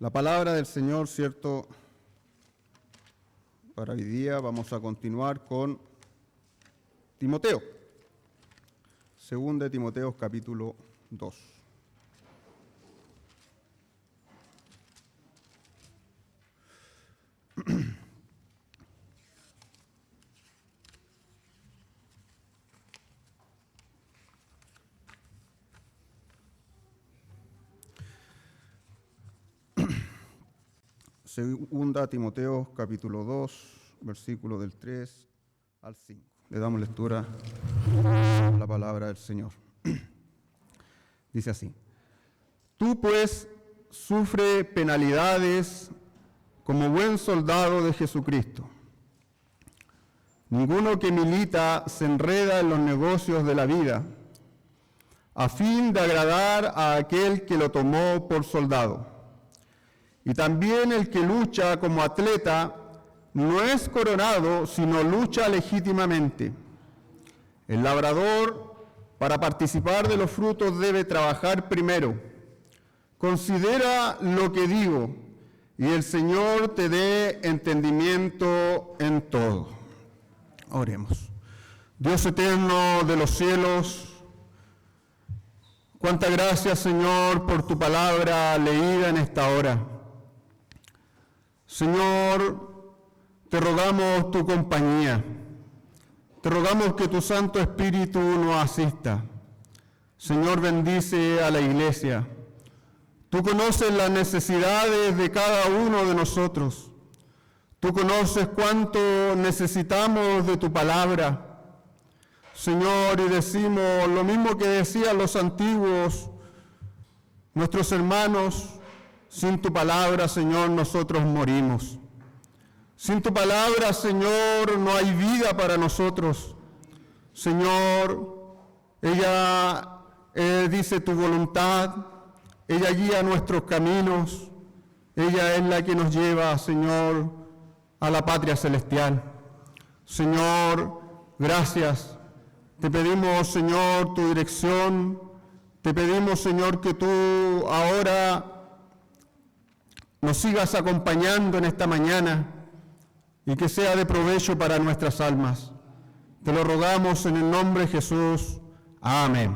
La palabra del Señor, cierto, para hoy día vamos a continuar con Timoteo. Segunda de Timoteo, capítulo 2. Segunda Timoteo, capítulo 2, versículo del 3 al 5. Le damos lectura a la palabra del Señor. Dice así: Tú pues sufre penalidades como buen soldado de Jesucristo. Ninguno que milita se enreda en los negocios de la vida, a fin de agradar a aquel que lo tomó por soldado. Y también el que lucha como atleta no es coronado, sino lucha legítimamente. El labrador, para participar de los frutos, debe trabajar primero. Considera lo que digo, y el Señor te dé entendimiento en todo. Oremos. Dios eterno de los cielos, cuánta gracias, Señor, por tu palabra leída en esta hora. Señor, te rogamos tu compañía, te rogamos que tu Santo Espíritu nos asista. Señor, bendice a la iglesia. Tú conoces las necesidades de cada uno de nosotros. Tú conoces cuánto necesitamos de tu palabra. Señor, y decimos lo mismo que decían los antiguos, nuestros hermanos: sin tu palabra, Señor, nosotros morimos. Sin tu palabra, Señor, no hay vida para nosotros. Señor, ella dice tu voluntad, ella guía nuestros caminos, ella es la que nos lleva, Señor, a la patria celestial. Señor, gracias. Te pedimos, Señor, tu dirección. Te pedimos, Señor, que tú ahora nos sigas acompañando en esta mañana y que sea de provecho para nuestras almas. Te lo rogamos en el nombre de Jesús. Amén.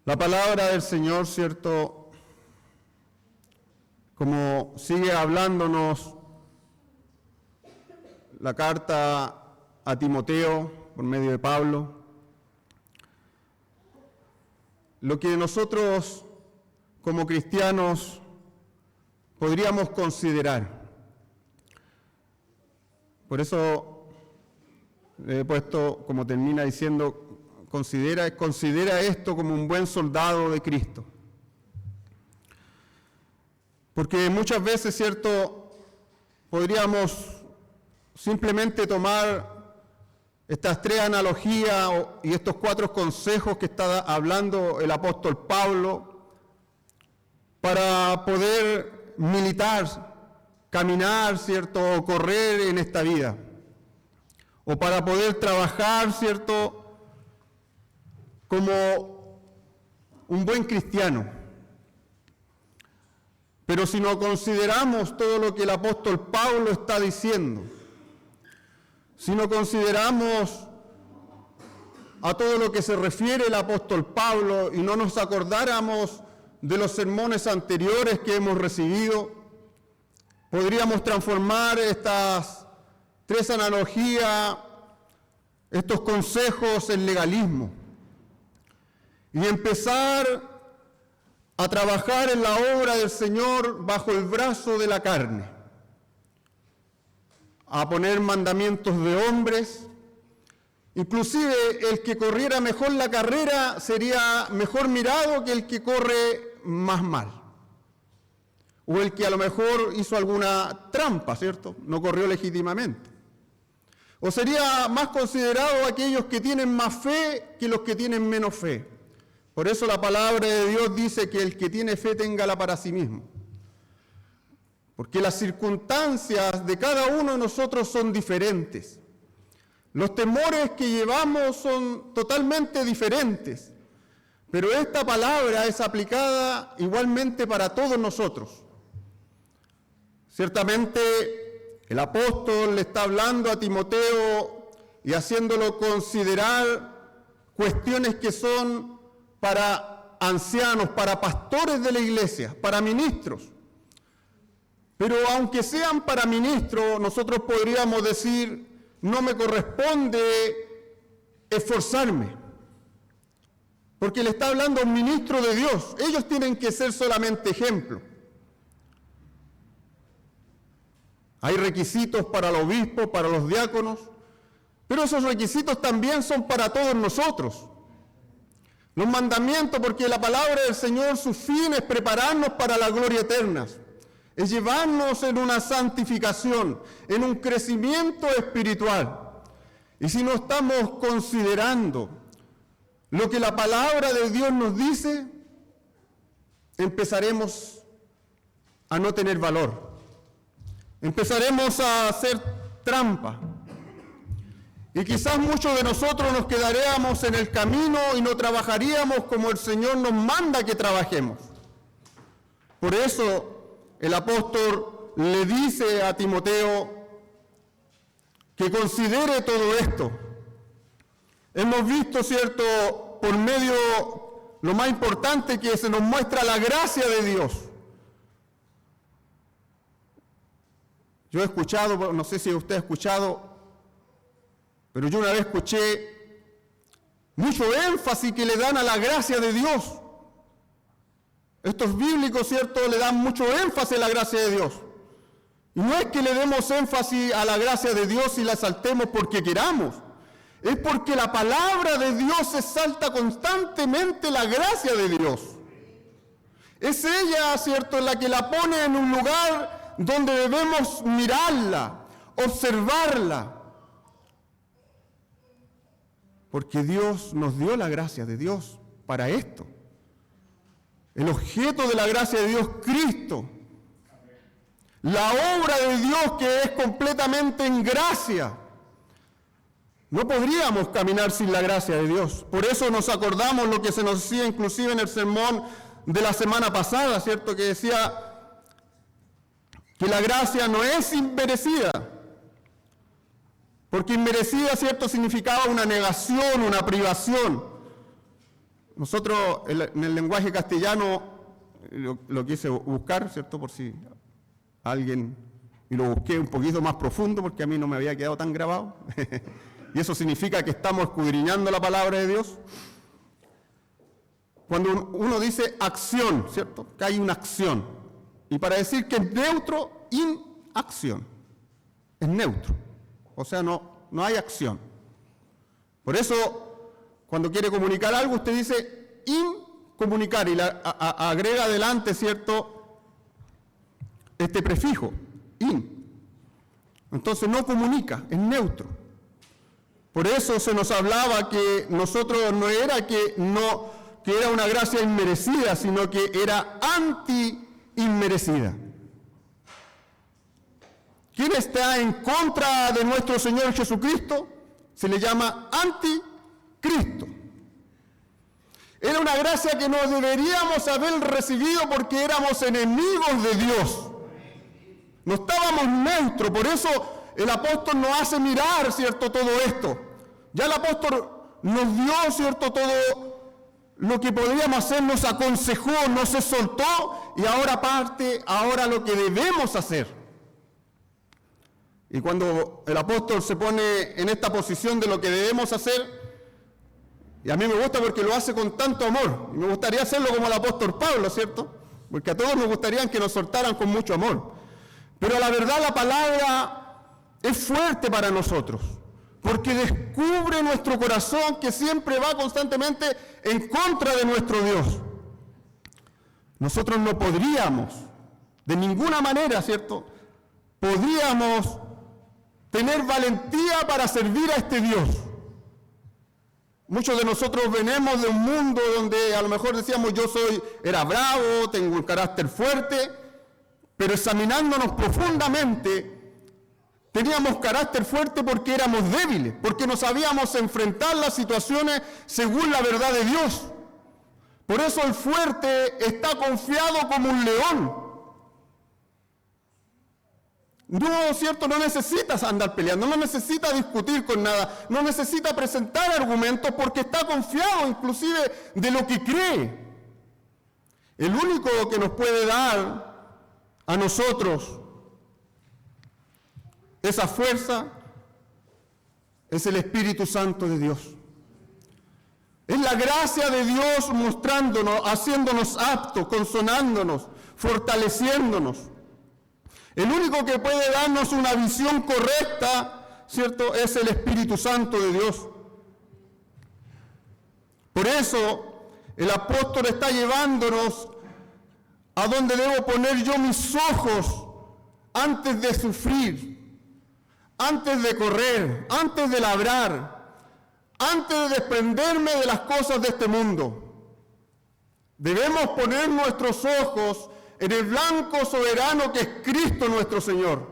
La palabra del Señor, cierto, como sigue hablándonos la carta a Timoteo por medio de Pablo, lo que nosotros como cristianos podríamos considerar. Por eso le he puesto, como termina diciendo, considera esto como un buen soldado de Cristo. Porque muchas veces, cierto, podríamos simplemente tomar estas tres analogías y estos cuatro consejos que está hablando el apóstol Pablo para poder militar, caminar, ¿cierto?, o correr en esta vida, o para poder trabajar, ¿cierto?, como un buen cristiano. Pero si no consideramos todo lo que el apóstol Pablo está diciendo, si no consideramos a todo lo que se refiere el apóstol Pablo y no nos acordáramos de los sermones anteriores que hemos recibido, podríamos transformar estas tres analogías, estos consejos en legalismo y empezar a trabajar en la obra del Señor bajo el brazo de la carne, a poner mandamientos de hombres. Inclusive el que corriera mejor la carrera sería mejor mirado que el que corre más mal, o el que a lo mejor hizo alguna trampa, ¿cierto?, no corrió legítimamente, o sería más considerado aquellos que tienen más fe que los que tienen menos fe. Por eso la palabra de Dios dice que el que tiene fe téngala para sí mismo. Porque las circunstancias de cada uno de nosotros son diferentes. Los temores que llevamos son totalmente diferentes, pero esta palabra es aplicada igualmente para todos nosotros. Ciertamente, el apóstol le está hablando a Timoteo y haciéndolo considerar cuestiones que son para ancianos, para pastores de la iglesia, para ministros. Pero aunque sean para ministros, nosotros podríamos decir, no me corresponde esforzarme. Porque le está hablando a un ministro de Dios. Ellos tienen que ser solamente ejemplo. Hay requisitos para los obispos, para los diáconos, pero esos requisitos también son para todos nosotros. Los mandamientos, porque la palabra del Señor, su fin es prepararnos para la gloria eterna. Es llevarnos en una santificación, en un crecimiento espiritual. Y si no estamos considerando lo que la palabra de Dios nos dice, empezaremos a no tener valor. Empezaremos a hacer trampa. Y quizás muchos de nosotros nos quedaríamos en el camino y no trabajaríamos como el Señor nos manda que trabajemos. Por eso el apóstol le dice a Timoteo que considere todo esto. Hemos visto, ¿cierto?, por medio, lo más importante, que se nos muestra la gracia de Dios. Yo he escuchado, no sé si usted ha escuchado, pero yo una vez escuché mucho énfasis que le dan a la gracia de Dios. Estos bíblicos, ¿cierto?, le dan mucho énfasis a la gracia de Dios. Y no es que le demos énfasis a la gracia de Dios y la exaltemos porque queramos. Es porque la palabra de Dios exalta constantemente la gracia de Dios. Es ella, ¿cierto?, la que la pone en un lugar donde debemos mirarla, observarla. Porque Dios nos dio la gracia de Dios para esto. El objeto de la gracia de Dios, Cristo. La obra de Dios que es completamente en gracia. No podríamos caminar sin la gracia de Dios. Por eso nos acordamos lo que se nos decía inclusive en el sermón de la semana pasada, ¿cierto? Que decía que la gracia no es inmerecida. Porque inmerecida, ¿cierto?, significaba una negación, una privación. Nosotros en el lenguaje castellano lo quise buscar, ¿cierto?, por si alguien, y lo busqué un poquito más profundo porque a mí no me había quedado tan grabado. Y eso significa que estamos escudriñando la palabra de Dios. Cuando uno dice acción, ¿cierto?, que hay una acción. Y para decir que es neutro, inacción. Es neutro. O sea, no hay acción. Por eso, cuando quiere comunicar algo, usted dice incomunicar y agrega adelante, ¿cierto?, este prefijo, in. Entonces no comunica, es neutro. Por eso se nos hablaba que nosotros no era que era una gracia inmerecida, sino que era anti-inmerecida. ¿Quién está en contra de nuestro Señor Jesucristo? Se le llama anticristo. Era una gracia que no deberíamos haber recibido porque éramos enemigos de Dios. No estábamos neutros, por eso el apóstol nos hace mirar, ¿cierto?, todo esto. Ya el apóstol nos dio, ¿cierto?, todo lo que podríamos hacer, nos aconsejó, nos exhortó y ahora lo que debemos hacer. Y cuando el apóstol se pone en esta posición de lo que debemos hacer, y a mí me gusta porque lo hace con tanto amor, y me gustaría hacerlo como el apóstol Pablo, ¿cierto? Porque a todos nos gustaría que nos soltaran con mucho amor. Pero la verdad, la palabra es fuerte para nosotros, porque descubre nuestro corazón que siempre va constantemente en contra de nuestro Dios. Nosotros no podríamos, de ninguna manera, ¿cierto?, podríamos tener valentía para servir a este Dios. Muchos de nosotros venimos de un mundo donde a lo mejor decíamos era bravo, tengo un carácter fuerte, pero examinándonos profundamente, Teníamos carácter fuerte porque éramos débiles, porque no sabíamos enfrentar las situaciones según la verdad de Dios. Por eso el fuerte está confiado como un león. No, ¿cierto? No necesitas andar peleando, no necesita discutir con nada, no necesita presentar argumentos porque está confiado inclusive de lo que cree. El único que nos puede dar a nosotros esa fuerza es el Espíritu Santo de Dios. Es la gracia de Dios mostrándonos, haciéndonos aptos, consolándonos, fortaleciéndonos. El único que puede darnos una visión correcta, ¿cierto?, es el Espíritu Santo de Dios. Por eso, el apóstol está llevándonos a donde debo poner yo mis ojos antes de sufrir, antes de correr, antes de labrar, antes de desprenderme de las cosas de este mundo. Debemos poner nuestros ojos en el blanco soberano que es Cristo nuestro Señor.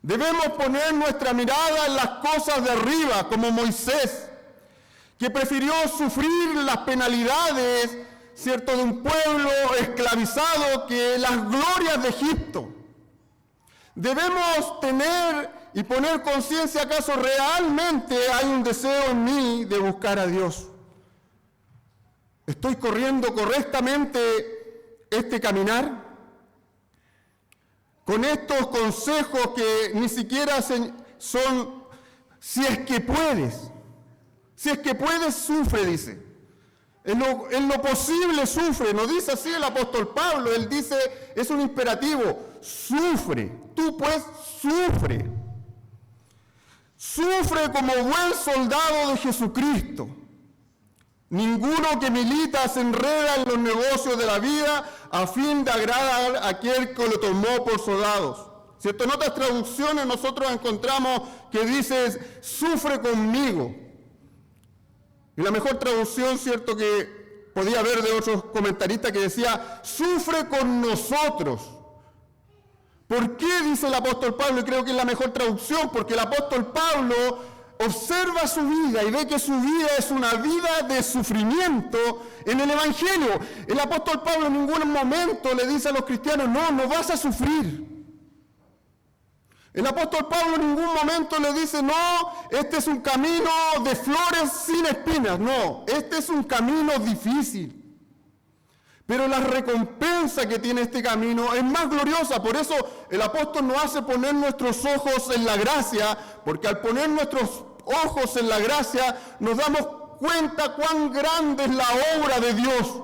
Debemos poner nuestra mirada en las cosas de arriba, como Moisés, que prefirió sufrir las penalidades, ¿cierto?, de un pueblo esclavizado que las glorias de Egipto. Debemos tener y poner conciencia, ¿acaso realmente hay un deseo en mí de buscar a Dios? ¿Estoy corriendo correctamente este caminar? Con estos consejos que ni siquiera son, si es que puedes, sufre, dice. En lo posible sufre, no dice así el apóstol Pablo, él dice, es un imperativo, sufre, tú pues sufre. Sufre como buen soldado de Jesucristo. Ninguno que milita se enreda en los negocios de la vida a fin de agradar a aquel que lo tomó por soldados. ¿Cierto? En otras traducciones nosotros encontramos que dice, sufre conmigo. Y la mejor traducción, ¿cierto?, que podía haber de otros comentaristas que decía, sufre con nosotros. ¿Por qué dice el apóstol Pablo? Y creo que es la mejor traducción, porque el apóstol Pablo observa su vida y ve que su vida es una vida de sufrimiento en el Evangelio. El apóstol Pablo en ningún momento le dice a los cristianos, no vas a sufrir. El apóstol Pablo en ningún momento le dice, no, este es un camino de flores sin espinas. No, este es un camino difícil. Pero la recompensa que tiene este camino es más gloriosa. Por eso el apóstol nos hace poner nuestros ojos en la gracia, porque al poner nuestros ojos en la gracia nos damos cuenta cuán grande es la obra de Dios.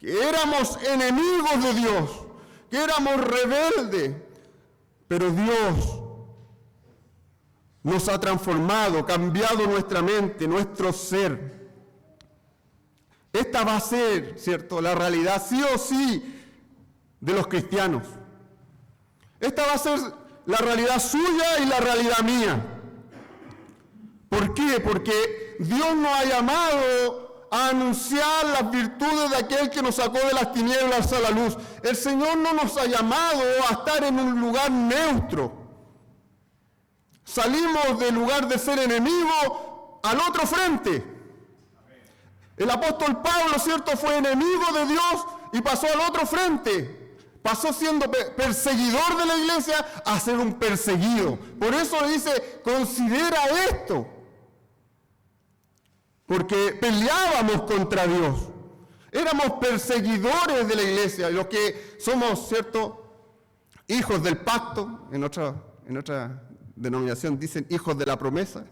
Que éramos enemigos de Dios, que éramos rebeldes, pero Dios nos ha transformado, cambiado nuestra mente, nuestro ser. Esta va a ser, ¿cierto?, la realidad sí o sí de los cristianos. Esta va a ser la realidad suya y la realidad mía. ¿Por qué? Porque Dios nos ha llamado a anunciar las virtudes de aquel que nos sacó de las tinieblas a la luz. El Señor no nos ha llamado a estar en un lugar neutro. Salimos del lugar de ser enemigo al otro frente. El apóstol Pablo, ¿cierto?, fue enemigo de Dios y pasó al otro frente. Pasó siendo perseguidor de la iglesia a ser un perseguido. Por eso le dice, considera esto. Porque peleábamos contra Dios. Éramos perseguidores de la iglesia. Los que somos, ¿cierto?, hijos del pacto. En otra denominación dicen hijos de la promesa.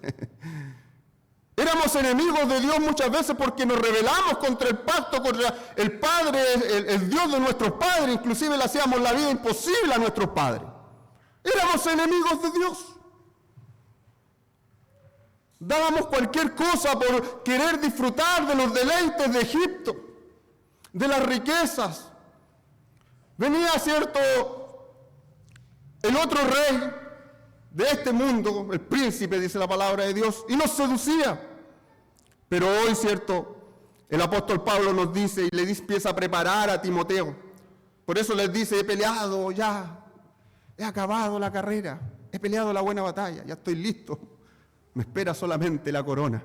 Éramos enemigos de Dios muchas veces porque nos rebelamos contra el pacto, contra el Padre, el Dios de nuestros padres. Inclusive le hacíamos la vida imposible a nuestros padres. Éramos enemigos de Dios. Dábamos cualquier cosa por querer disfrutar de los deleites de Egipto, de las riquezas. Venía, ¿cierto?, el otro rey de este mundo, el príncipe, dice la palabra de Dios, y nos seducía. Pero hoy, ¿cierto?, el apóstol Pablo nos dice y le empieza a preparar a Timoteo. Por eso les dice, he peleado ya, he acabado la carrera. he peleado la buena batalla, ya estoy listo. Me espera solamente la corona.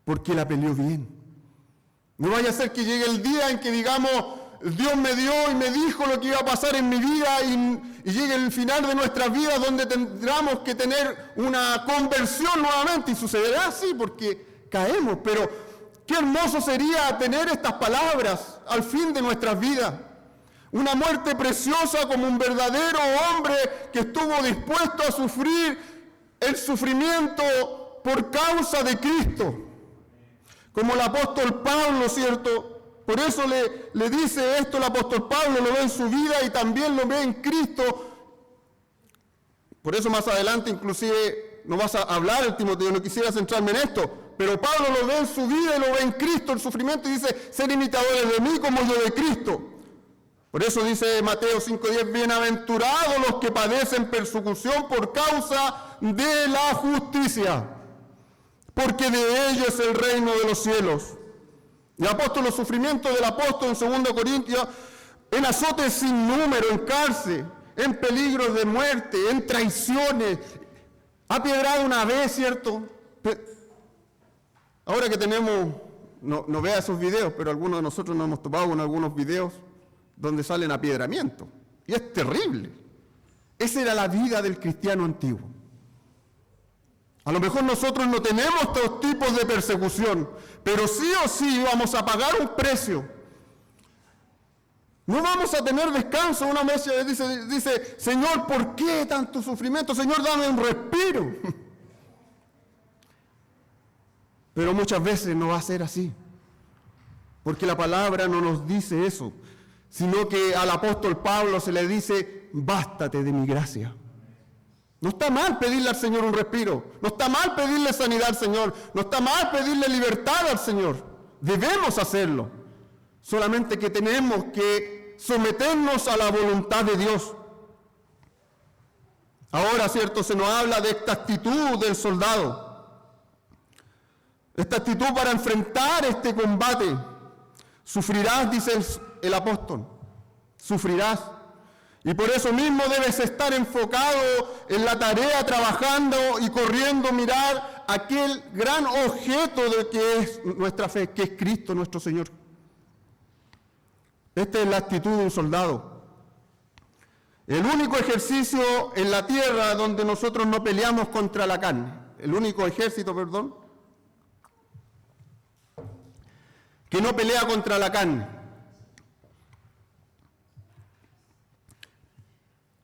Porque la peleó bien. No vaya a ser que llegue el día en que digamos, Dios me dio y me dijo lo que iba a pasar en mi vida y llegue el final de nuestras vidas donde tendremos que tener una conversión nuevamente. Y sucederá así porque caemos, pero qué hermoso sería tener estas palabras al fin de nuestras vidas. Una muerte preciosa como un verdadero hombre que estuvo dispuesto a sufrir el sufrimiento por causa de Cristo. Como el apóstol Pablo, ¿cierto? Por eso le dice esto el apóstol Pablo, lo ve en su vida y también lo ve en Cristo. Por eso más adelante inclusive no vas a hablar, Timoteo, no quisiera centrarme en esto, pero Pablo lo ve en su vida y lo ve en Cristo, el sufrimiento, y dice, ser imitadores de mí como yo de Cristo. Por eso dice Mateo 5:10, bienaventurados los que padecen persecución por causa de la justicia, porque de ellos es el reino de los cielos. El apóstol, los sufrimientos del apóstol en 2 Corintios, en azotes sin número, en cárcel, en peligros de muerte, en traiciones, apiedrado una vez, ¿cierto? Ahora que tenemos, no vea esos videos, pero algunos de nosotros nos hemos topado con algunos videos donde salen apiedramientos. Y es terrible. Esa era la vida del cristiano antiguo. A lo mejor nosotros no tenemos estos tipos de persecución, pero sí o sí vamos a pagar un precio. No vamos a tener descanso. Una vez dice, Señor, ¿por qué tanto sufrimiento? Señor, dame un respiro. Pero muchas veces no va a ser así, porque la palabra no nos dice eso, sino que al apóstol Pablo se le dice, bástate de mi gracia. No está mal pedirle al Señor un respiro, no está mal pedirle sanidad al Señor, no está mal pedirle libertad al Señor, debemos hacerlo, solamente que tenemos que someternos a la voluntad de Dios. Ahora, cierto, se nos habla de esta actitud del soldado, esta actitud para enfrentar este combate. Sufrirás, dice el apóstol, sufrirás. Y por eso mismo debes estar enfocado en la tarea, trabajando y corriendo, mirar aquel gran objeto de que es nuestra fe, que es Cristo nuestro Señor. Esta es la actitud de un soldado. El único ejercicio en la tierra donde nosotros no peleamos contra la carne, el único ejército, que no pelea contra la carne.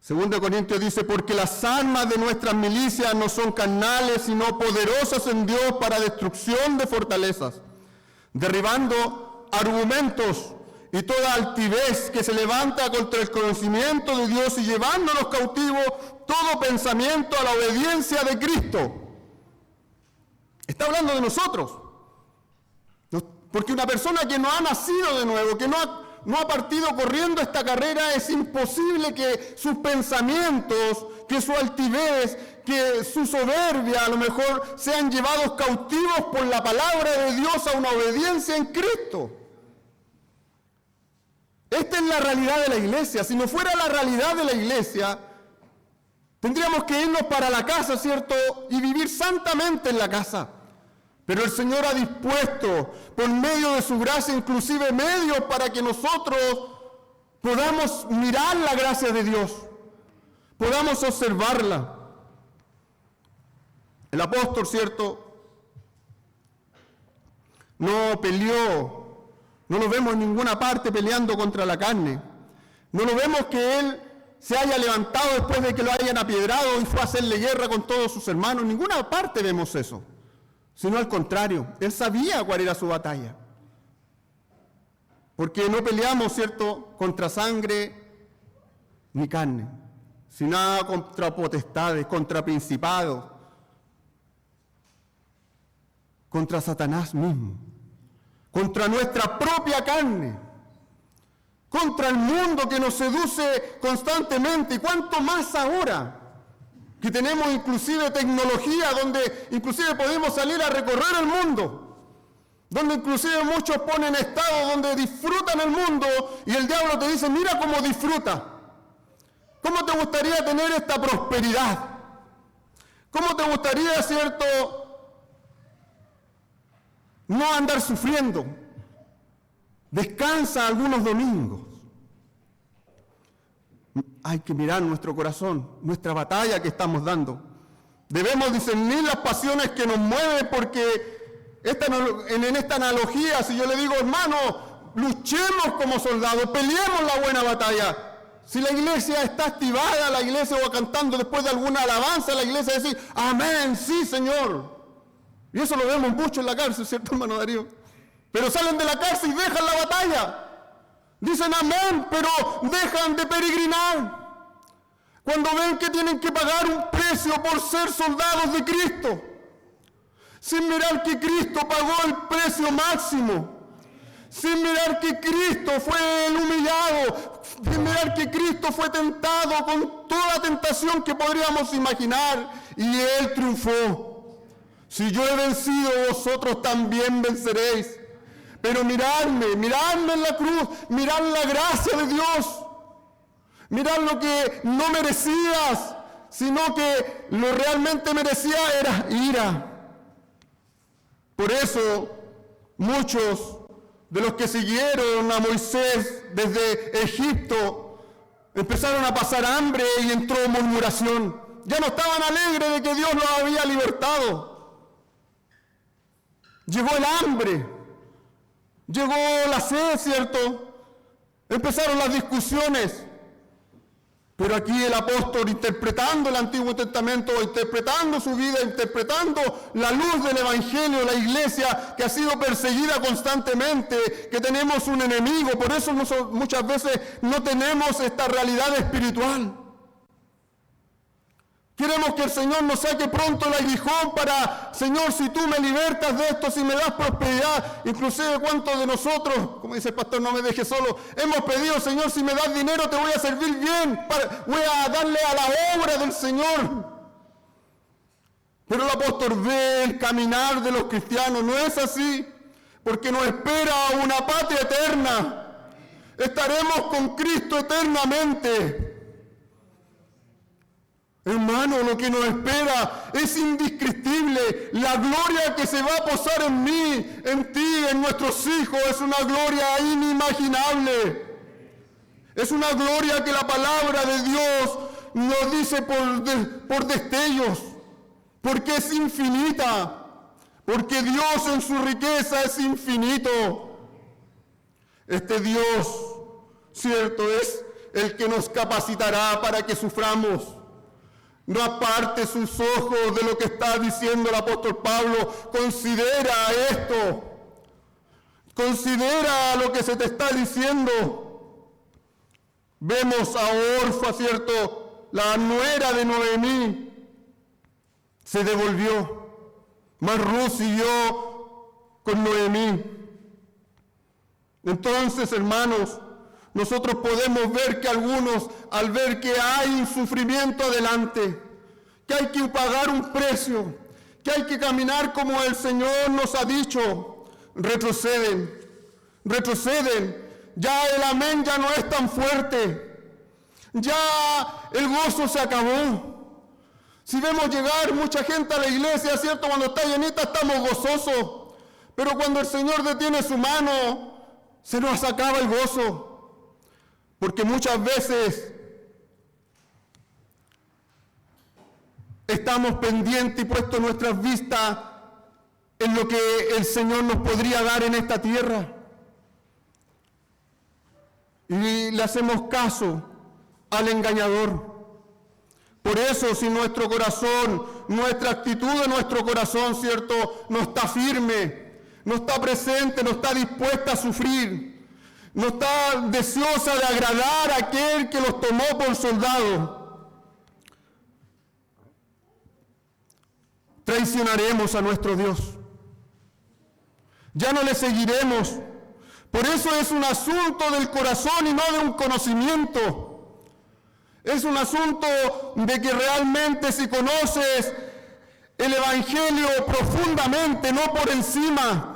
2 Corintios dice, porque las armas de nuestras milicias no son carnales, sino poderosas en Dios para destrucción de fortalezas, derribando argumentos y toda altivez que se levanta contra el conocimiento de Dios y llevándonos cautivos todo pensamiento a la obediencia de Cristo. Está hablando de nosotros. Porque una persona que no ha nacido de nuevo, que no ha partido corriendo esta carrera, es imposible que sus pensamientos, que su altivez, que su soberbia a lo mejor sean llevados cautivos por la palabra de Dios a una obediencia en Cristo. Esta es la realidad de la iglesia. Si no fuera la realidad de la iglesia, tendríamos que irnos para la casa, ¿cierto? Y vivir santamente en la casa. Pero el Señor ha dispuesto, por medio de su gracia, inclusive medios para que nosotros podamos mirar la gracia de Dios, podamos observarla. El apóstol, ¿cierto?, no peleó, no lo vemos en ninguna parte peleando contra la carne. No lo vemos que él se haya levantado después de que lo hayan apiedrado y fue a hacerle guerra con todos sus hermanos. En ninguna parte vemos eso. Sino al contrario, él sabía cuál era su batalla. Porque no peleamos, ¿cierto?, contra sangre ni carne, sino contra potestades, contra principados, contra Satanás mismo, contra nuestra propia carne, contra el mundo que nos seduce constantemente, y cuánto más ahora, que tenemos inclusive tecnología, donde inclusive podemos salir a recorrer el mundo, donde inclusive muchos ponen estados donde disfrutan el mundo, y el diablo te dice, mira cómo disfruta. ¿Cómo te gustaría tener esta prosperidad? ¿Cómo te gustaría, cierto, no andar sufriendo? Descansa algunos domingos. Hay que mirar nuestro corazón, nuestra batalla que estamos dando. Debemos discernir las pasiones que nos mueven, porque en esta analogía, si yo le digo, hermano, luchemos como soldados, peleemos la buena batalla. Si la iglesia está activada, la iglesia va cantando después de alguna alabanza, la iglesia dice, amén, sí, Señor. Y eso lo vemos mucho en la cárcel, ¿cierto, hermano Darío? Pero salen de la cárcel y dejan la batalla. Dicen amén, pero dejan de peregrinar. Cuando ven que tienen que pagar un precio por ser soldados de Cristo, sin mirar que Cristo pagó el precio máximo, sin mirar que Cristo fue el humillado, sin mirar que Cristo fue tentado con toda tentación que podríamos imaginar, y Él triunfó. Si yo he vencido, vosotros también venceréis. Pero miradme en la cruz, mirad la gracia de Dios, mirad lo que no merecías, sino que lo realmente merecía era ira. Por eso, muchos de los que siguieron a Moisés desde Egipto empezaron a pasar hambre y entró murmuración. Ya no estaban alegres de que Dios los había libertado. Llegó el hambre, llegó la sed, ¿cierto? Empezaron las discusiones. Pero aquí el apóstol, interpretando el Antiguo Testamento, interpretando su vida, interpretando la luz del Evangelio, la iglesia que ha sido perseguida constantemente, que tenemos un enemigo, por eso muchas veces no tenemos esta realidad espiritual. Queremos que el Señor nos saque pronto el aguijón para, Señor, si tú me libertas de esto, si me das prosperidad. Inclusive cuántos de nosotros, como dice el pastor, no me dejes solo, hemos pedido, Señor, si me das dinero te voy a servir bien, voy a darle a la obra del Señor. Pero el apóstol ve el caminar de los cristianos, no es así, porque nos espera una patria eterna. Estaremos con Cristo eternamente. Hermano, lo que nos espera es indescriptible. La gloria que se va a posar en mí, en ti, en nuestros hijos, es una gloria inimaginable. Es una gloria que la palabra de Dios nos dice por destellos, porque es infinita, porque Dios en su riqueza es infinito. Este Dios, cierto, es el que nos capacitará para que suframos. No aparte sus ojos de lo que está diciendo el apóstol Pablo. Considera esto. Considera lo que se te está diciendo. Vemos a Orfa, ¿cierto? La nuera de Noemí se devolvió. Mas Ruth siguió con Noemí. Entonces, hermanos, nosotros podemos ver que algunos, al ver que hay un sufrimiento adelante, que hay que pagar un precio, que hay que caminar como el Señor nos ha dicho, retroceden. Ya el amén ya no es tan fuerte. Ya el gozo se acabó. Si vemos llegar mucha gente a la iglesia, ¿cierto? Cuando está llenita estamos gozosos. Pero cuando el Señor detiene su mano, se nos acaba el gozo. Porque muchas veces estamos pendientes y puestos nuestras vistas en lo que el Señor nos podría dar en esta tierra. Y le hacemos caso al engañador. Por eso, si nuestro corazón, nuestra actitud de nuestro corazón, ¿cierto?, no está firme, no está presente, no está dispuesta a sufrir, no está deseosa de agradar a aquel que los tomó por soldado, traicionaremos a nuestro Dios. Ya no le seguiremos. Por eso es un asunto del corazón y no de un conocimiento. Es un asunto de que realmente si conoces el Evangelio profundamente, no por encima,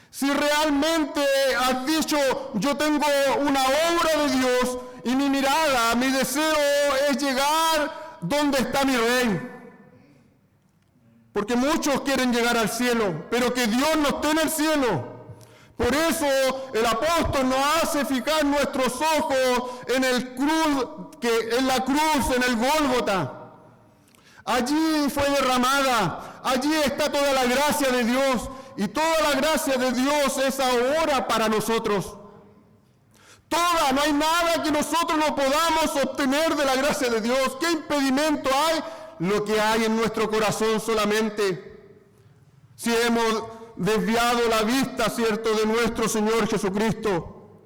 si realmente has dicho, yo tengo una obra de Dios y mi mirada, mi deseo es llegar donde está mi Rey. Porque muchos quieren llegar al cielo, pero que Dios no esté en el cielo. Por eso el apóstol nos hace fijar nuestros ojos en la cruz, en el Gólgota. Allí fue derramada, allí está toda la gracia de Dios, y toda la gracia de Dios es ahora para nosotros. Toda, no hay nada que nosotros no podamos obtener de la gracia de Dios. ¿Qué impedimento hay? Lo que hay en nuestro corazón solamente. Si hemos desviado la vista, ¿cierto?, de nuestro Señor Jesucristo,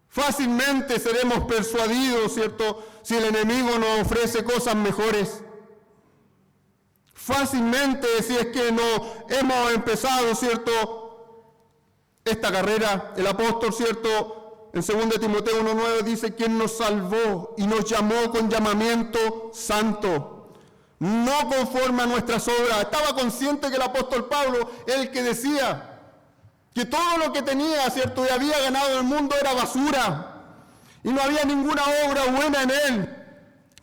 fácilmente seremos persuadidos, ¿cierto?, si el enemigo nos ofrece cosas mejores. Fácilmente, si es que no hemos empezado, ¿cierto?, esta carrera. El apóstol, ¿cierto?, en 2 Timoteo 1:9 dice: quien nos salvó y nos llamó con llamamiento santo, no conforme a nuestras obras. Estaba consciente que el apóstol Pablo, el que decía que todo lo que tenía, ¿cierto?, y había ganado el mundo era basura, y no había ninguna obra buena en él,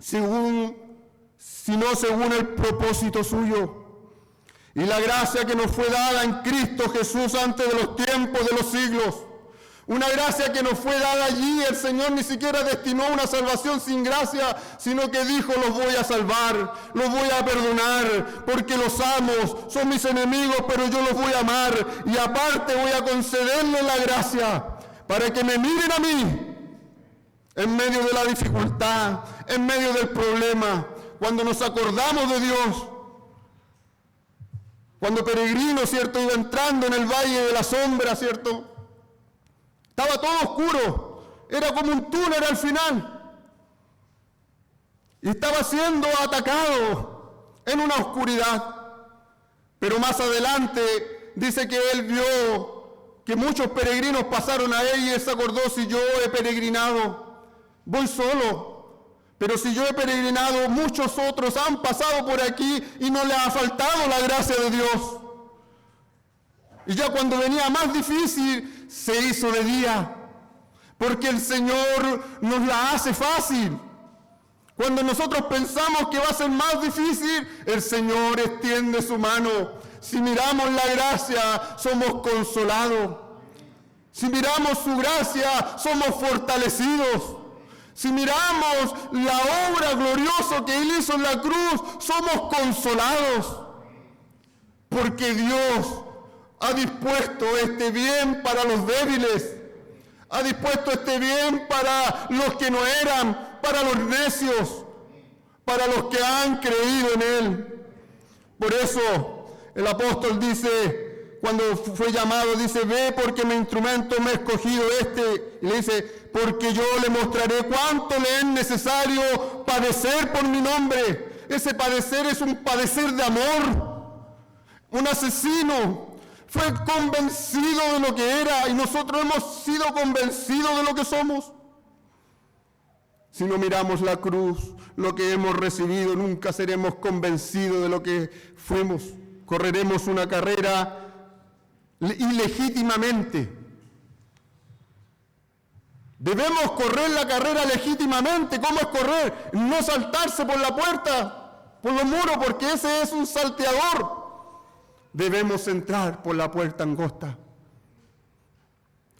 sino según el propósito suyo. Y la gracia que nos fue dada en Cristo Jesús antes de los tiempos de los siglos. Una gracia que nos fue dada allí. El Señor ni siquiera destinó una salvación sin gracia, sino que dijo: los voy a salvar, los voy a perdonar, porque los amo, son mis enemigos, pero yo los voy a amar. Y aparte voy a concederles la gracia para que me miren a mí en medio de la dificultad, en medio del problema. Cuando nos acordamos de Dios, cuando Peregrino, ¿cierto?, iba entrando en el valle de la sombra, ¿cierto?, estaba todo oscuro, era como un túnel al final, y estaba siendo atacado en una oscuridad. Pero más adelante dice que él vio que muchos peregrinos pasaron a él, y él se acordó: si yo he peregrinado, voy solo, pero si yo he peregrinado, muchos otros han pasado por aquí y no les ha faltado la gracia de Dios. Y ya cuando venía más difícil, se hizo de día, porque el Señor nos la hace fácil. Cuando nosotros pensamos que va a ser más difícil, el Señor extiende su mano. Si miramos la gracia, somos consolados. Si miramos su gracia, somos fortalecidos. Si miramos la obra gloriosa que Él hizo en la cruz, somos consolados. Porque Dios ha dispuesto este bien para los débiles. Ha dispuesto este bien para los que no eran, para los necios, para los que han creído en Él. Por eso el apóstol dice, cuando fue llamado, dice: ve, porque mi instrumento me ha escogido y le dice: porque yo le mostraré cuánto le es necesario padecer por mi nombre. Ese padecer es un padecer de amor. Un asesino fue convencido de lo que era, y nosotros hemos sido convencidos de lo que somos. Si no miramos la cruz, lo que hemos recibido, nunca seremos convencidos de lo que fuimos. Correremos una carrera ilegítimamente. Debemos correr la carrera legítimamente. ¿Cómo es correr? No saltarse por la puerta, por los muros, porque ese es un salteador. Debemos entrar por la puerta angosta.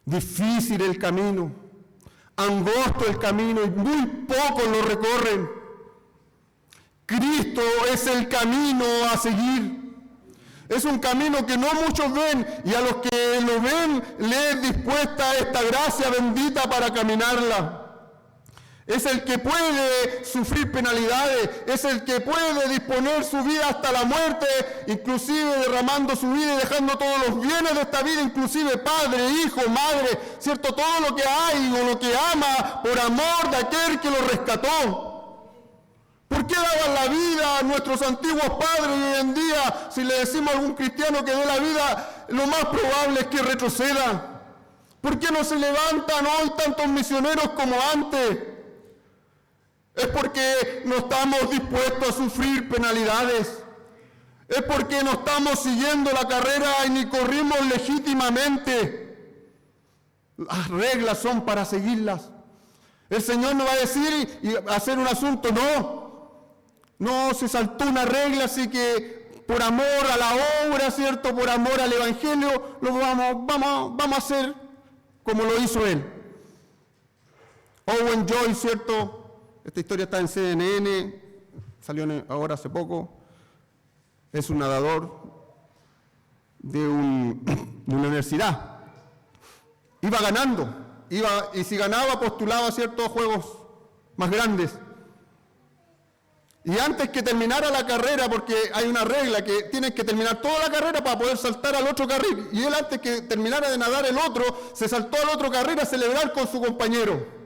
Difícil el camino, angosto el camino, y muy pocos lo recorren. Cristo es el camino a seguir. Es un camino que no muchos ven, y a los que lo ven le es dispuesta esta gracia bendita para caminarla. Es el que puede sufrir penalidades, es el que puede disponer su vida hasta la muerte, inclusive derramando su vida y dejando todos los bienes de esta vida, inclusive padre, hijo, madre, ¿cierto? Todo lo que hay o lo que ama por amor de aquel que lo rescató. ¿Por qué daban la vida a nuestros antiguos padres, y hoy en día, si le decimos a algún cristiano que dé la vida, lo más probable es que retroceda? ¿Por qué no se levantan hoy tantos misioneros como antes? Es porque no estamos dispuestos a sufrir penalidades. Es porque no estamos siguiendo la carrera y ni corrimos legítimamente. Las reglas son para seguirlas. El Señor no va a decir y hacer un asunto, no, se saltó una regla, así que por amor a la obra, ¿cierto? Por amor al Evangelio, lo vamos a hacer como lo hizo él. Owen Joyce, ¿cierto? Esta historia está en CNN, salió ahora hace poco. Es un nadador de una universidad. Iba ganando, y si ganaba postulaba ciertos juegos más grandes. Y antes que terminara la carrera, porque hay una regla que tienes que terminar toda la carrera para poder saltar al otro carril, y él antes que terminara de nadar el otro, se saltó al otro carril a celebrar con su compañero.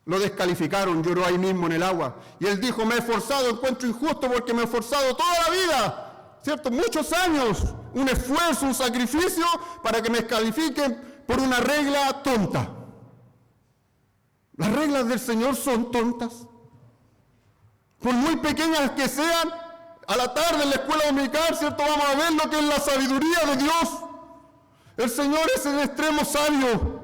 Lo descalificaron, lloró ahí mismo en el agua. Y él dijo, me he esforzado, encuentro injusto porque me he esforzado toda la vida, ¿cierto? Muchos años, un esfuerzo, un sacrificio para que me descalifiquen por una regla tonta. Las reglas del Señor son tontas. Por muy pequeñas que sean, a la tarde en la escuela dominical, ¿cierto? Vamos a ver lo que es la sabiduría de Dios. El Señor es el extremo sabio.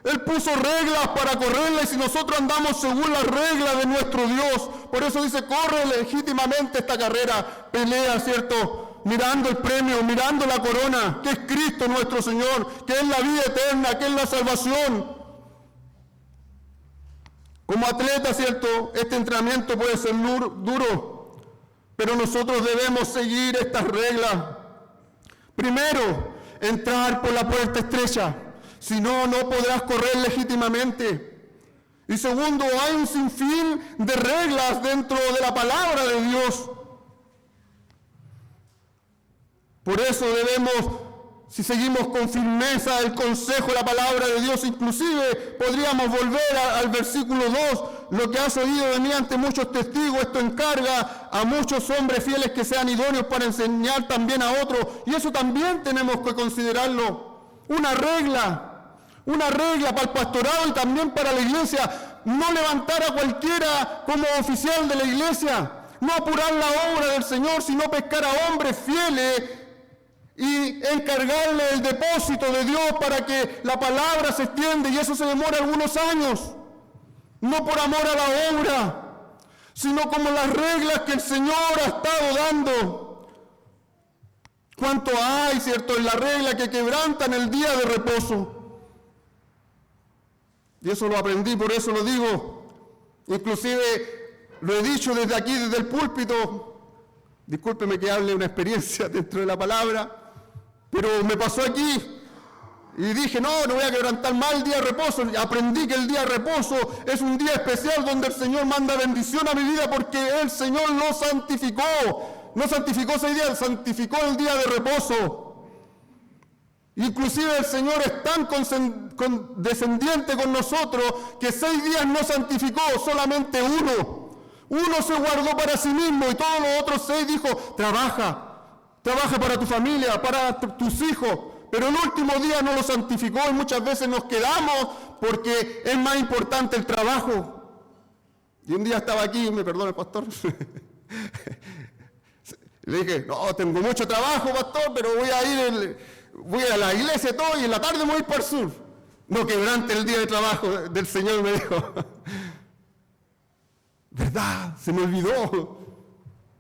Él puso reglas para correrla y si nosotros andamos según las reglas de nuestro Dios, por eso dice, corre legítimamente esta carrera, pelea, ¿cierto? Mirando el premio, mirando la corona, que es Cristo nuestro Señor, que es la vida eterna, que es la salvación. Como atleta, ¿cierto? Este entrenamiento puede ser duro, pero nosotros debemos seguir estas reglas. Primero, entrar por la puerta estrecha, si no, no podrás correr legítimamente. Y segundo, hay un sinfín de reglas dentro de la palabra de Dios. Por eso debemos, si seguimos con firmeza el consejo de la palabra de Dios, inclusive podríamos volver al versículo 2, lo que has oído de mí ante muchos testigos, esto encarga a muchos hombres fieles que sean idóneos para enseñar también a otros, y eso también tenemos que considerarlo, una regla para el pastorado y también para la iglesia, no levantar a cualquiera como oficial de la iglesia, no apurar la obra del Señor, sino pescar a hombres fieles, y encargarle el depósito de Dios para que la palabra se extienda, y eso se demora algunos años, no por amor a la obra, sino como las reglas que el Señor ha estado dando. ¿Cuánto hay, cierto, en la regla que quebrantan el día de reposo? Y eso lo aprendí, por eso lo digo. Inclusive lo he dicho desde aquí, desde el púlpito. Discúlpeme que hable una experiencia dentro de la palabra, pero me pasó aquí y dije, no voy a quebrantar más el día de reposo. Aprendí que el día de reposo es un día especial donde el Señor manda bendición a mi vida porque el Señor lo santificó. No santificó 6 días, santificó el día de reposo. Inclusive el Señor es tan condescendiente con nosotros que 6 días no santificó, solamente uno. Uno se guardó para sí mismo y todos los otros 6 dijo, trabaja para tu familia, para tus hijos, pero el último día no lo santificó y muchas veces nos quedamos porque es más importante el trabajo. Y un día estaba aquí, me perdona el pastor, le dije, no, tengo mucho trabajo, pastor, pero voy a la iglesia y todo y en la tarde me voy para el sur. No quebrante el día de trabajo del Señor, me dijo. ¿Verdad? Se me olvidó.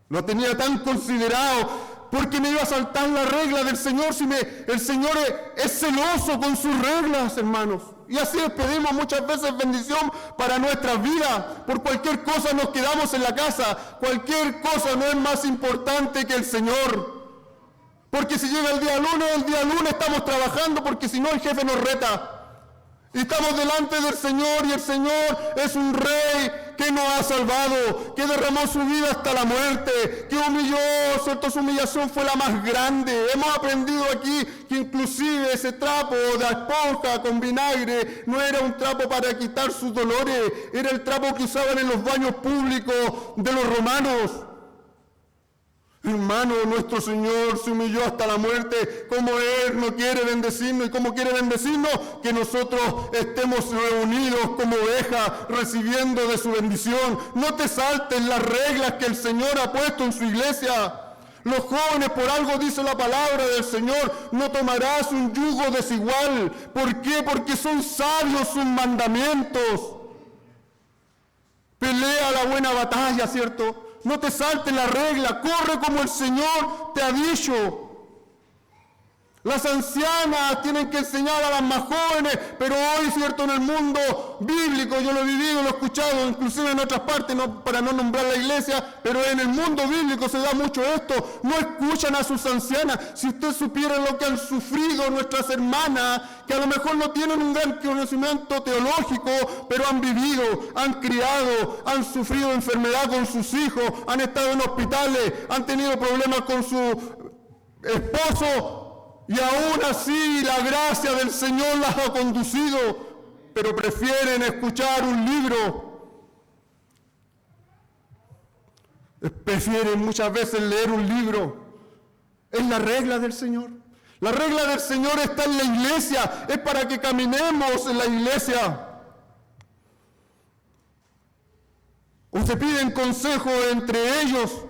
Lo tenía tan considerado. Porque me iba a saltar la regla del Señor si el Señor es celoso con sus reglas, hermanos. Y así pedimos muchas veces bendición para nuestras vidas. Por cualquier cosa nos quedamos en la casa. Cualquier cosa no es más importante que el Señor. Porque si llega el día lunes estamos trabajando porque si no el jefe nos reta. Y estamos delante del Señor y el Señor es un rey que nos ha salvado, que derramó su vida hasta la muerte, que humilló, ¿cierto? Su humillación fue la más grande. Hemos aprendido aquí que inclusive ese trapo de esponja con vinagre no era un trapo para quitar sus dolores, era el trapo que usaban en los baños públicos de los romanos. Hermano, nuestro Señor se humilló hasta la muerte, como Él no quiere bendecirnos y como quiere bendecirnos, que nosotros estemos reunidos como ovejas recibiendo de su bendición. No te saltes las reglas que el Señor ha puesto en su iglesia. Los jóvenes, por algo dice la palabra del Señor, no tomarás un yugo desigual. ¿Por qué? Porque son sabios sus mandamientos. Pelea la buena batalla, ¿cierto? No te saltes la regla, corre como el Señor te ha dicho. Las ancianas tienen que enseñar a las más jóvenes, pero hoy, cierto, en el mundo bíblico, yo lo he vivido, lo he escuchado, inclusive en otras partes, no, para no nombrar la iglesia, pero en el mundo bíblico se da mucho esto, no escuchan a sus ancianas. Si usted supiera lo que han sufrido nuestras hermanas, que a lo mejor no tienen un gran conocimiento teológico, pero han vivido, han criado, han sufrido enfermedad con sus hijos, han estado en hospitales, han tenido problemas con su esposo, y aún así la gracia del Señor las ha conducido, pero prefieren escuchar un libro. Prefieren muchas veces leer un libro. Es la regla del Señor. La regla del Señor está en la iglesia. Es para que caminemos en la iglesia. O se piden consejo entre ellos.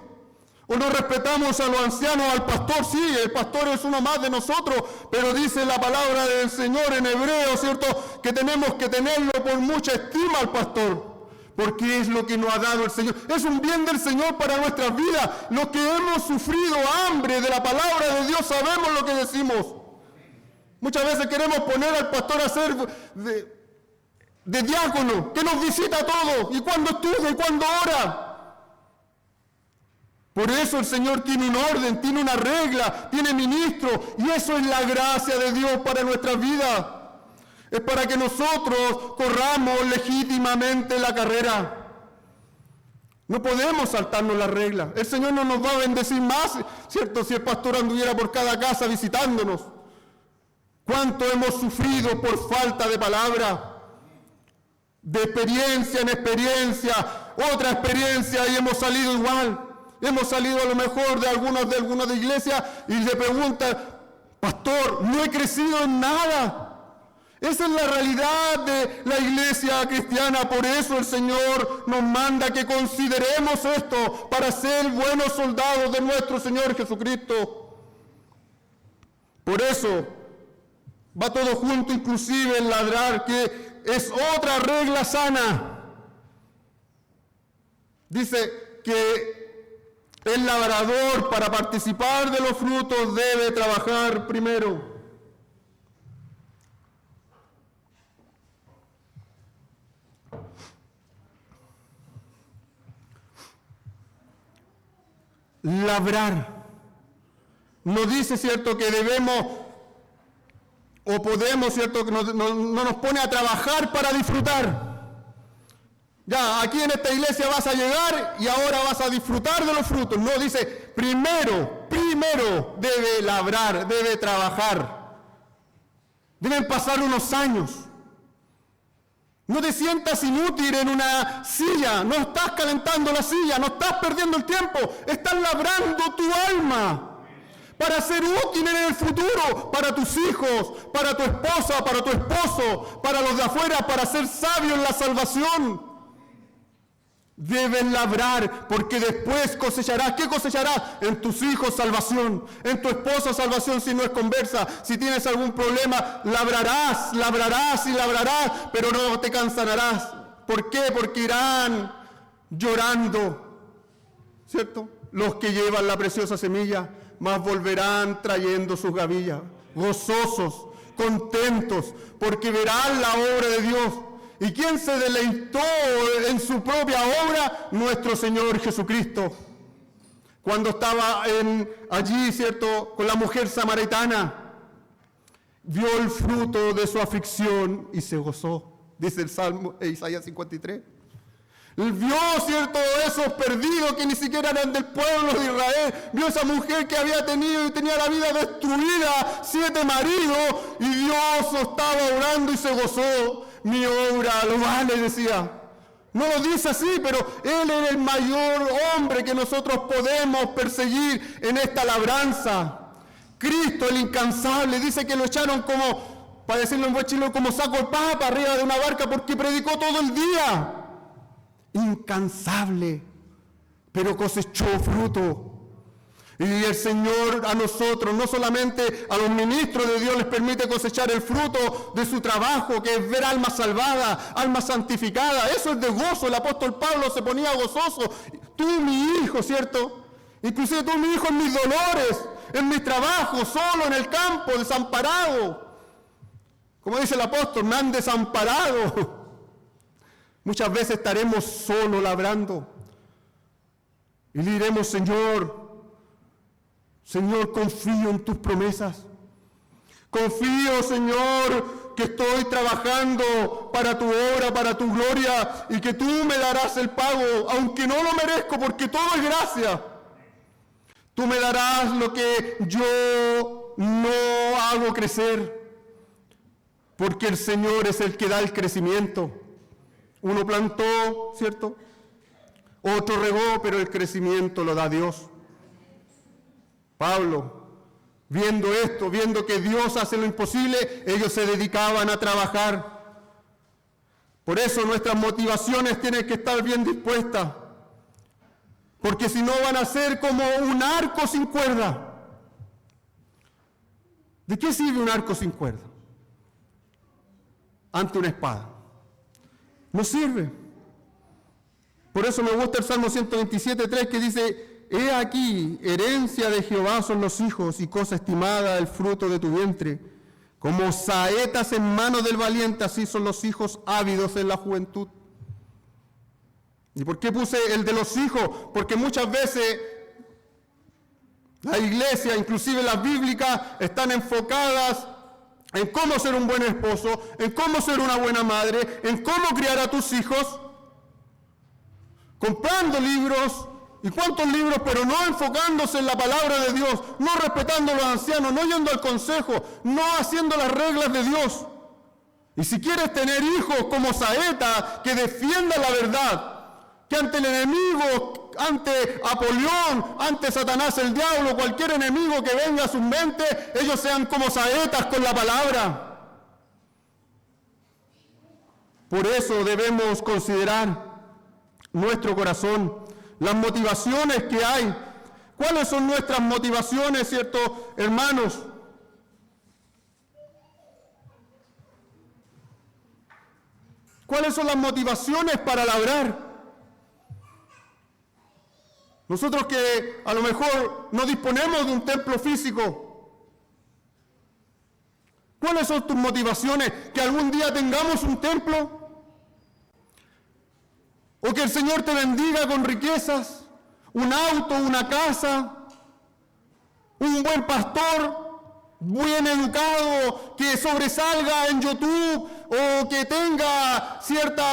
O no respetamos a los ancianos, al pastor. Sí, el pastor es uno más de nosotros, pero dice la palabra del Señor en hebreo, ¿cierto?, que tenemos que tenerlo por mucha estima al pastor, porque es lo que nos ha dado el Señor. Es un bien del Señor para nuestras vidas. Los que hemos sufrido hambre de la palabra de Dios sabemos lo que decimos. Muchas veces queremos poner al pastor a ser de diácono, que nos visita a todos, y cuando estudia y cuando ora. Por eso el Señor tiene un orden, tiene una regla, tiene ministro, y eso es la gracia de Dios para nuestras vidas. Es para que nosotros corramos legítimamente la carrera. No podemos saltarnos la regla. El Señor no nos va a bendecir más, ¿cierto?, si el pastor anduviera por cada casa visitándonos. ¿Cuánto hemos sufrido por falta de palabra? De experiencia en experiencia, otra experiencia, y hemos salido igual. Hemos salido a lo mejor de algunas de iglesia y le preguntan: pastor, no he crecido en nada. Esa es la realidad de la iglesia cristiana. Por eso el Señor nos manda que consideremos esto para ser buenos soldados de nuestro Señor Jesucristo. Por eso va todo junto, inclusive el ladrar, que es otra regla sana. Dice que el labrador, para participar de los frutos, debe trabajar primero. Labrar. No dice, ¿cierto?, que debemos o podemos, ¿cierto?, que no nos pone a trabajar para disfrutar. Ya, aquí en esta iglesia vas a llegar y ahora vas a disfrutar de los frutos. No, dice, primero debe labrar, debe trabajar. Deben pasar unos años. No te sientas inútil en una silla, no estás calentando la silla, no estás perdiendo el tiempo, estás labrando tu alma para ser útil en el futuro, para tus hijos, para tu esposa, para tu esposo, para los de afuera, para ser sabio en la salvación. Deben labrar, porque después cosecharás. ¿Qué cosecharás? En tus hijos salvación, en tu esposa salvación si no es conversa. Si tienes algún problema, labrarás, pero no te cansarás. ¿Por qué? Porque irán llorando, ¿cierto? Los que llevan la preciosa semilla, mas volverán trayendo sus gavillas, gozosos, contentos, porque verán la obra de Dios. ¿Y quién se deleitó en su propia obra? Nuestro Señor Jesucristo. Cuando estaba allí, ¿cierto?, con la mujer samaritana, vio el fruto de su aflicción y se gozó, dice el Salmo Isaías 53. Vio, ¿cierto?, esos perdidos que ni siquiera eran del pueblo de Israel. Vio esa mujer que había tenido y tenía la vida destruida, 7 maridos, y Dios estaba orando y se gozó. Mi obra lo vale, decía. No lo dice así, pero Él es el mayor hombre que nosotros podemos perseguir en esta labranza. Cristo, el incansable, dice que lo echaron como, para decirlo en buen chileno, como saco de papa arriba de una barca porque predicó todo el día. Incansable, pero cosechó fruto. Y el Señor a nosotros, no solamente a los ministros de Dios, les permite cosechar el fruto de su trabajo, que es ver almas salvadas, almas santificadas. Eso es de gozo. El apóstol Pablo se ponía gozoso. Tú, mi hijo, ¿cierto? Inclusive tú, mi hijo, en mis dolores, en mi trabajo, solo en el campo, desamparado. Como dice el apóstol, me han desamparado. Muchas veces estaremos solos labrando. Y le diremos, Señor, confío en tus promesas. Confío, Señor, que estoy trabajando para tu obra, para tu gloria, y que tú me darás el pago, aunque no lo merezco, porque todo es gracia. Tú me darás lo que yo no hago crecer, porque el Señor es el que da el crecimiento. Uno plantó, ¿cierto? Otro regó, pero el crecimiento lo da Dios. Pablo, viendo esto, viendo que Dios hace lo imposible, ellos se dedicaban a trabajar. Por eso nuestras motivaciones tienen que estar bien dispuestas, porque si no van a ser como un arco sin cuerda. ¿De qué sirve un arco sin cuerda? Ante una espada. No sirve. Por eso me gusta el Salmo 127:3 que dice: he aquí, herencia de Jehová son los hijos, y cosa estimada el fruto de tu vientre. Como saetas en manos del valiente, así son los hijos ávidos en la juventud. ¿Y por qué puse el de los hijos? Porque muchas veces la iglesia, inclusive las bíblicas, están enfocadas en cómo ser un buen esposo, en cómo ser una buena madre, en cómo criar a tus hijos, comprando libros. ¿Y cuántos libros? Pero no enfocándose en la palabra de Dios, no respetando a los ancianos, no yendo al consejo, no haciendo las reglas de Dios. Y si quieres tener hijos como saeta, que defiendan la verdad, que ante el enemigo, ante Apolión, ante Satanás el diablo, cualquier enemigo que venga a sus mentes, ellos sean como saetas con la palabra. Por eso debemos considerar nuestro corazón, las motivaciones que hay. ¿Cuáles son nuestras motivaciones, cierto, hermanos? ¿Cuáles son las motivaciones para labrar? Nosotros que a lo mejor no disponemos de un templo físico, ¿cuáles son tus motivaciones? ¿Que algún día tengamos un templo? ¿O que el Señor te bendiga con riquezas, un auto, una casa, un buen pastor, bien educado, que sobresalga en YouTube, o que tenga cierto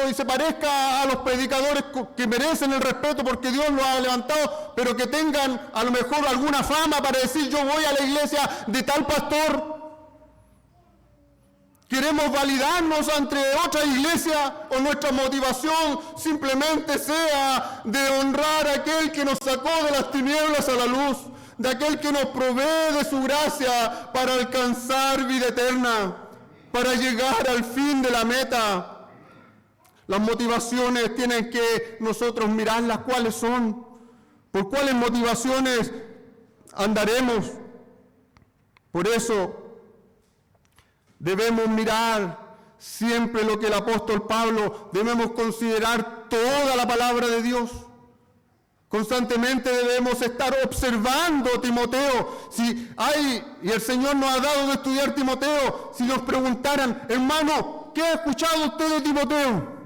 y se parezca a los predicadores que merecen el respeto porque Dios los ha levantado, pero que tengan a lo mejor alguna fama para decir yo voy a la iglesia de tal pastor? ¿Queremos validarnos ante otra iglesia o nuestra motivación simplemente sea de honrar a aquel que nos sacó de las tinieblas a la luz, de aquel que nos provee de su gracia para alcanzar vida eterna, para llegar al fin de la meta? Las motivaciones tienen que nosotros mirarlas cuáles son, por cuáles motivaciones andaremos. Por eso debemos mirar siempre lo que el apóstol Pablo, debemos considerar toda la palabra de Dios. Constantemente debemos estar observando Timoteo. Si hay, y el Señor nos ha dado de estudiar Timoteo, si nos preguntaran, hermano, ¿qué ha escuchado usted de Timoteo?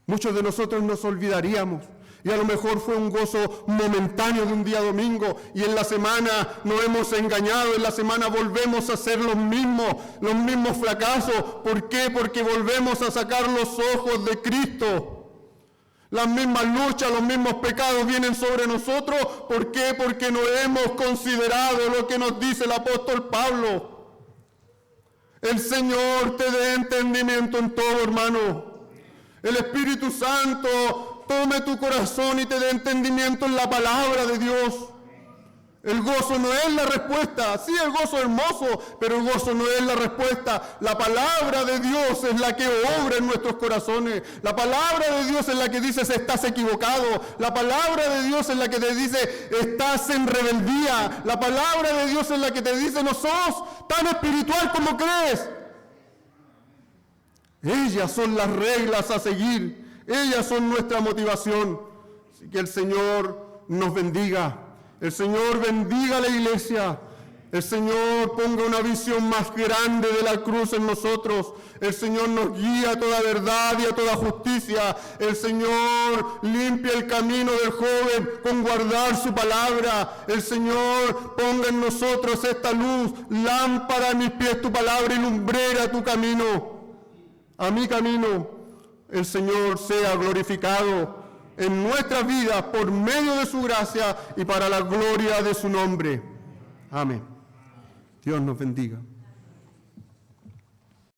Muchos de nosotros nos olvidaríamos. Y a lo mejor fue un gozo momentáneo de un día domingo, y en la semana nos hemos engañado, en la semana volvemos a hacer los mismos fracasos. ¿Por qué? Porque volvemos a sacar los ojos de Cristo. Las mismas luchas, los mismos pecados vienen sobre nosotros. ¿Por qué? Porque no hemos considerado lo que nos dice el apóstol Pablo. El Señor te dé entendimiento en todo, hermano. El Espíritu Santo tome tu corazón y te dé entendimiento en la palabra de Dios. El gozo no es la respuesta. Sí, el gozo es hermoso, pero el gozo no es la respuesta. La palabra de Dios es la que obra en nuestros corazones. La palabra de Dios es la que dice, estás equivocado. La palabra de Dios es la que te dice, estás en rebeldía. La palabra de Dios es la que te dice, no sos tan espiritual como crees. Ellas son las reglas a seguir. Ellas son nuestra motivación. Así que el Señor nos bendiga. El Señor bendiga a la iglesia. El Señor ponga una visión más grande de la cruz en nosotros. El Señor nos guía a toda verdad y a toda justicia. El Señor limpia el camino del joven con guardar su palabra. El Señor ponga en nosotros esta luz, lámpara a mis pies tu palabra y lumbrera tu camino. A mi camino, el Señor sea glorificado en nuestras vidas por medio de su gracia y para la gloria de su nombre. Amén. Dios nos bendiga.